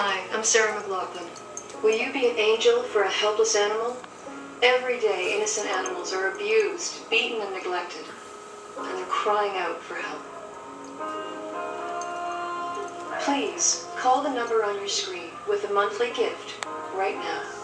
Hi, I'm Sarah McLaughlin. Will you be an angel for a helpless animal? Every day, innocent animals are abused, beaten, and neglected, and they're crying out for help. Please, call the number on your screen with a monthly gift right now.